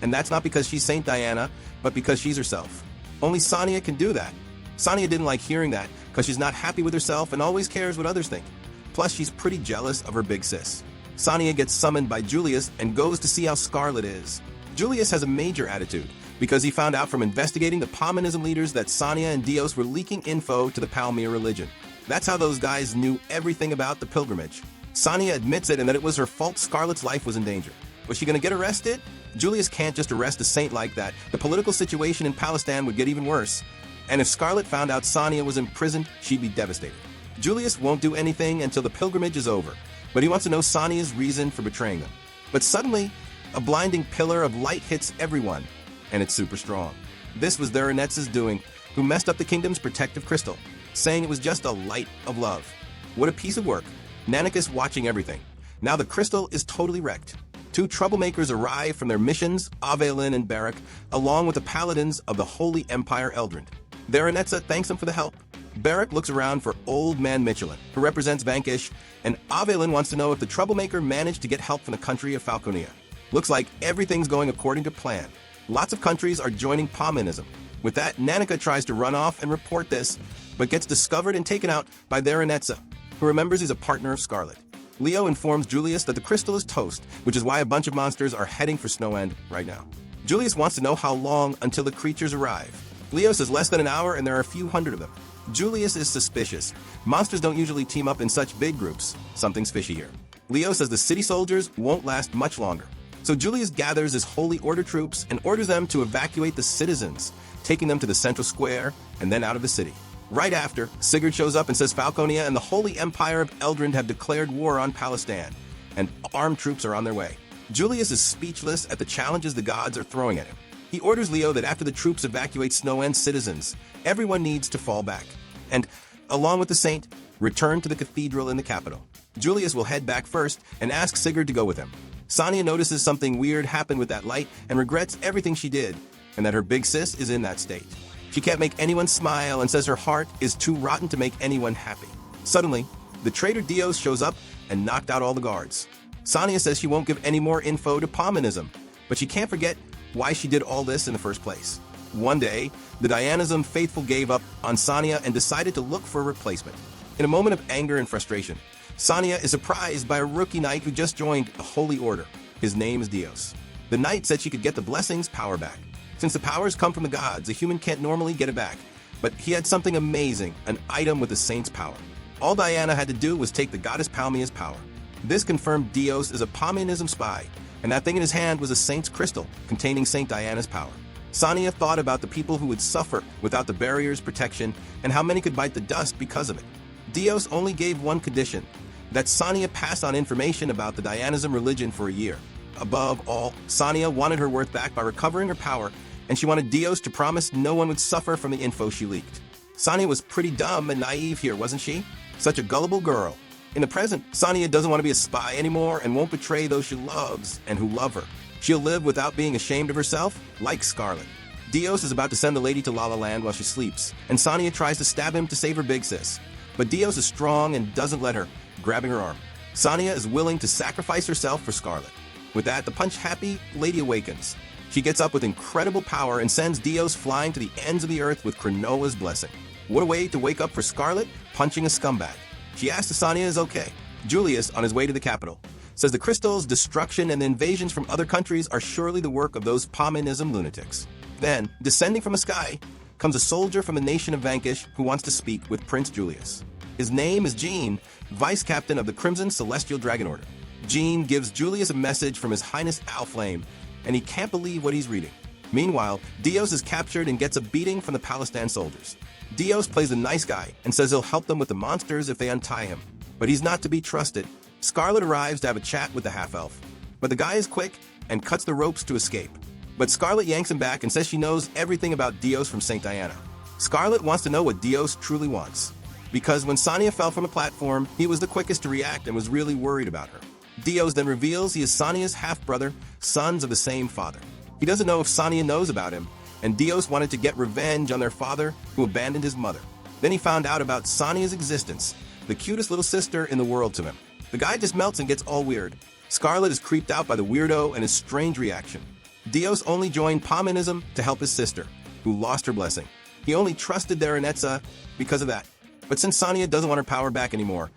And that's not because she's Saint Diana, but because she's herself. Only Sonia can do that. Sonia didn't like hearing that, because she's not happy with herself and always cares what others think. Plus, she's pretty jealous of her big sis. Sonia gets summoned by Julius and goes to see how Scarlet is. Julius has a major attitude, because he found out from investigating the Paumanism leaders that Sonia and Dios were leaking info to the Palmyra religion. That's how those guys knew everything about the pilgrimage. Sonia admits it and that it was her fault Scarlet's life was in danger. Was she going to get arrested? Julius can't just arrest a saint like that. The political situation in Palestine would get even worse. And if Scarlet found out Sonia was imprisoned, she'd be devastated. Julius won't do anything until the pilgrimage is over, but he wants to know Sonia's reason for betraying them. But suddenly, a blinding pillar of light hits everyone, and it's super strong. This was Theranetz's doing, who messed up the kingdom's protective crystal, saying it was just a light of love. What a piece of work. Nanicus watching everything. Now the crystal is totally wrecked. Two troublemakers arrive from their missions, Avelin and Barak, along with the paladins of the Holy Empire Eldrand. Theranetza thanks them for the help. Barak looks around for Old Man Michelin, who represents Vanquish, and Avelin wants to know if the troublemaker managed to get help from the country of Falconia. Looks like everything's going according to plan. Lots of countries are joining Paumanism. With that, Nanika tries to run off and report this, but gets discovered and taken out by Theranetza, who remembers he's a partner of Scarlet. Leo informs Julius that the crystal is toast, which is why a bunch of monsters are heading for Snow End right now. Julius wants to know how long until the creatures arrive. Leo says less than an hour and there are a few hundred of them. Julius is suspicious. Monsters don't usually team up in such big groups. Something's fishy here. Leo says the city soldiers won't last much longer. So Julius gathers his Holy Order troops and orders them to evacuate the citizens, taking them to the central square and then out of the city. Right after, Sigurd shows up and says Falconia and the Holy Empire of Eldrand have declared war on Palestine, and armed troops are on their way. Julius is speechless at the challenges the gods are throwing at him. He orders Leo that after the troops evacuate Snow End citizens, everyone needs to fall back, and, along with the saint, return to the cathedral in the capital. Julius will head back first and ask Sigurd to go with him. Sonia notices something weird happened with that light and regrets everything she did, and that her big sis is in that state. She can't make anyone smile and says her heart is too rotten to make anyone happy. Suddenly, the traitor Dios shows up and knocked out all the guards. Sonia says she won't give any more info to Paumanism, but she can't forget why she did all this in the first place. One day, the Dianism faithful gave up on Sonia and decided to look for a replacement. In a moment of anger and frustration, Sonia is surprised by a rookie knight who just joined the Holy Order. His name is Dios. The knight said she could get the blessing's power back. Since the powers come from the gods, a human can't normally get it back. But he had something amazing, an item with the saint's power. All Diana had to do was take the goddess Palmia's power. This confirmed Dios is a Paumanism spy, and that thing in his hand was a saint's crystal containing Saint Diana's power. Sonia thought about the people who would suffer without the barrier's protection and how many could bite the dust because of it. Dios only gave one condition, that Sonia pass on information about the Dianism religion for a year. Above all, Sonia wanted her worth back by recovering her power, and she wanted Dios to promise no one would suffer from the info she leaked. Sonia was pretty dumb and naive here, wasn't she? Such a gullible girl. In the present, Sonya doesn't want to be a spy anymore and won't betray those she loves and who love her. She'll live without being ashamed of herself, like Scarlet. Dios is about to send the lady to La La Land while she sleeps, and Sonya tries to stab him to save her big sis. But Dios is strong and doesn't let her, grabbing her arm. Sonya is willing to sacrifice herself for Scarlet. With that, the punch-happy lady awakens. She gets up with incredible power and sends Dios flying to the ends of the earth with Krenola's blessing. What a way to wake up for Scarlet, punching a scumbag. She asks if Sonya is okay. Julius, on his way to the capital, says the crystals, destruction, and the invasions from other countries are surely the work of those Paminism lunatics. Then, descending from the sky, comes a soldier from the nation of Vanquish who wants to speak with Prince Julius. His name is Jean, vice captain of the Crimson Celestial Dragon Order. Jean gives Julius a message from His Highness Alflame, and he can't believe what he's reading. Meanwhile, Dios is captured and gets a beating from the Palestine soldiers. Dios plays the nice guy and says he'll help them with the monsters if they untie him. But he's not to be trusted. Scarlet arrives to have a chat with the half-elf. But the guy is quick and cuts the ropes to escape. But Scarlet yanks him back and says she knows everything about Dios from St. Diana. Scarlet wants to know what Dios truly wants. Because when Sonya fell from the platform, he was the quickest to react and was really worried about her. Dios then reveals he is Sonya's half-brother, sons of the same father. He doesn't know if Sonya knows about him, and Dios wanted to get revenge on their father who abandoned his mother. Then he found out about Sonya's existence, the cutest little sister in the world to him. The guy just melts and gets all weird. Scarlet is creeped out by the weirdo and his strange reaction. Dios only joined Paminism to help his sister, who lost her blessing. He only trusted Darenetza because of that. But since Sonya doesn't want her power back anymore,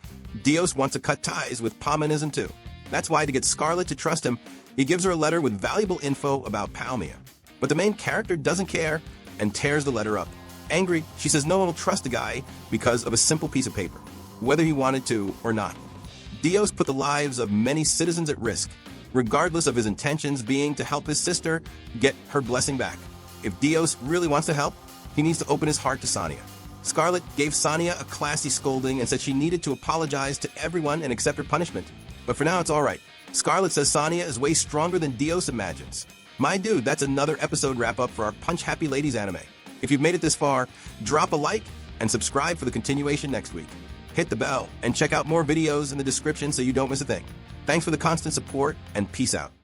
Dios wants to cut ties with Paminism too. That's why, to get Scarlet to trust him, he gives her a letter with valuable info about Palmia. But the main character doesn't care and tears the letter up. Angry, she says no one will trust the guy because of a simple piece of paper, whether he wanted to or not. Dios put the lives of many citizens at risk, regardless of his intentions being to help his sister get her blessing back. If Dios really wants to help, he needs to open his heart to Sonya. Scarlet gave Sonya a classy scolding and said she needed to apologize to everyone and accept her punishment. But for now, it's alright. Scarlet says Sonya is way stronger than Dios imagines. My dude, that's another episode wrap-up for our Punch Happy Ladies anime. If you've made it this far, drop a like and subscribe for the continuation next week. Hit the bell and check out more videos in the description so you don't miss a thing. Thanks for the constant support, and peace out.